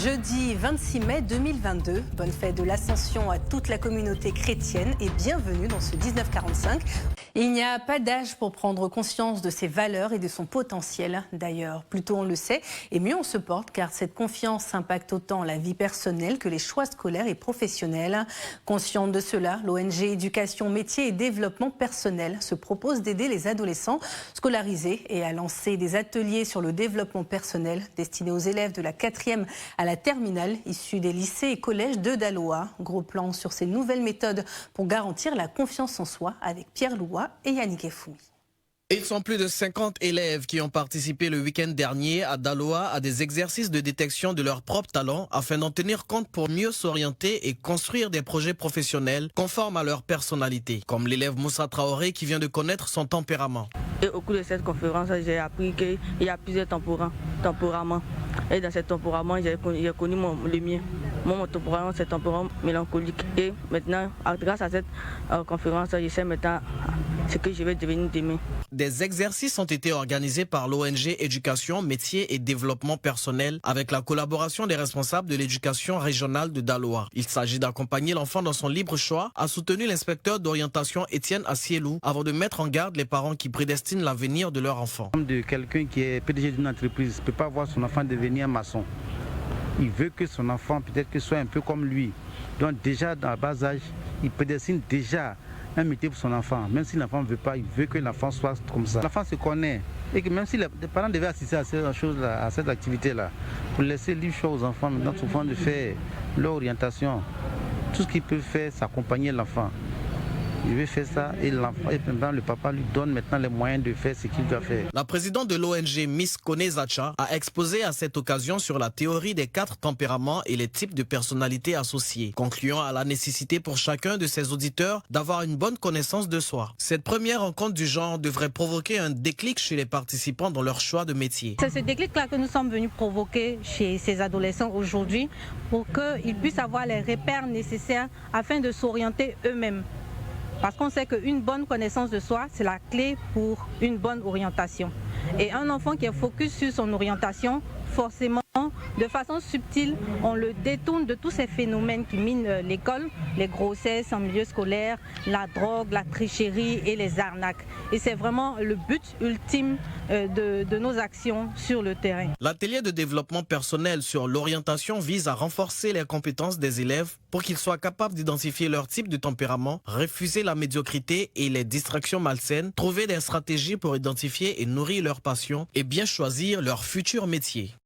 Jeudi 26 mai 2022, bonne fête de l'Ascension à toute la communauté chrétienne et bienvenue dans ce 1945. Il n'y a pas d'âge pour prendre conscience de ses valeurs et de son potentiel. D'ailleurs, plus tôt on le sait et mieux on se porte car cette confiance impacte autant la vie personnelle que les choix scolaires et professionnels. Consciente de cela, l'ONG Éducation, Métiers et Développement Personnel se propose d'aider les adolescents scolarisés et à lancer des ateliers sur le développement personnel destinés aux élèves de la 4e à la terminale, issus des lycées et collèges de Daloa. Gros plan sur ces nouvelles méthodes pour garantir la confiance en soi avec Pierre Loua et Yannick Efoumi. Ils sont plus de 50 élèves qui ont participé le week-end dernier à Daloa à des exercices de détection de leurs propres talents afin d'en tenir compte pour mieux s'orienter et construire des projets professionnels conformes à leur personnalité. Comme l'élève Moussa Traoré qui vient de connaître son tempérament. Et au cours de cette conférence, j'ai appris qu'il y a plusieurs tempéraments. Et dans ce tempérament, j'ai connu le mien. Mon tempérament, c'est un tempérament mélancolique. Et maintenant, grâce à cette conférence, je sais maintenant ce que je vais devenir demain. Des exercices ont été organisés par l'ONG Éducation, Métiers et Développement Personnel avec la collaboration des responsables de l'éducation régionale de Daloa. Il s'agit d'accompagner l'enfant dans son libre choix, a soutenu l'inspecteur d'orientation Étienne Assielou avant de mettre en garde les parents qui prédestinent l'avenir de leur enfant. De quelqu'un qui est PDG d'une entreprise ne peut pas voir son enfant devenir maçon. Il veut que son enfant peut-être que soit un peu comme lui. Donc déjà dans le bas âge, il prédestine déjà un métier pour son enfant. Même si l'enfant ne veut pas, il veut que l'enfant soit comme ça. L'enfant se connaît et que même si les parents devaient assister à ces choses-là, à cette activité-là, pour laisser libre choix aux enfants, maintenant souvent de faire leur orientation, tout ce qu'ils peuvent faire, c'est accompagner l'enfant. Il veut faire ça et maintenant le papa lui donne maintenant les moyens de faire ce qu'il doit faire. La présidente de l'ONG Miss Konezacha a exposé à cette occasion sur la théorie des 4 tempéraments et les types de personnalités associées, concluant à la nécessité pour chacun de ses auditeurs d'avoir une bonne connaissance de soi. Cette première rencontre du genre devrait provoquer un déclic chez les participants dans leur choix de métier. C'est ce déclic-là que nous sommes venus provoquer chez ces adolescents aujourd'hui pour qu'ils puissent avoir les repères nécessaires afin de s'orienter eux-mêmes. Parce qu'on sait qu'une bonne connaissance de soi, c'est la clé pour une bonne orientation. Et un enfant qui est focus sur son orientation, forcément, de façon subtile, on le détourne de tous ces phénomènes qui minent l'école, les grossesses en milieu scolaire, la drogue, la tricherie et les arnaques. Et c'est vraiment le but ultime de nos actions sur le terrain. L'atelier de développement personnel sur l'orientation vise à renforcer les compétences des élèves pour qu'ils soient capables d'identifier leur type de tempérament, refuser la médiocrité et les distractions malsaines, trouver des stratégies pour identifier et nourrir leurs passions et bien choisir leur futur métier.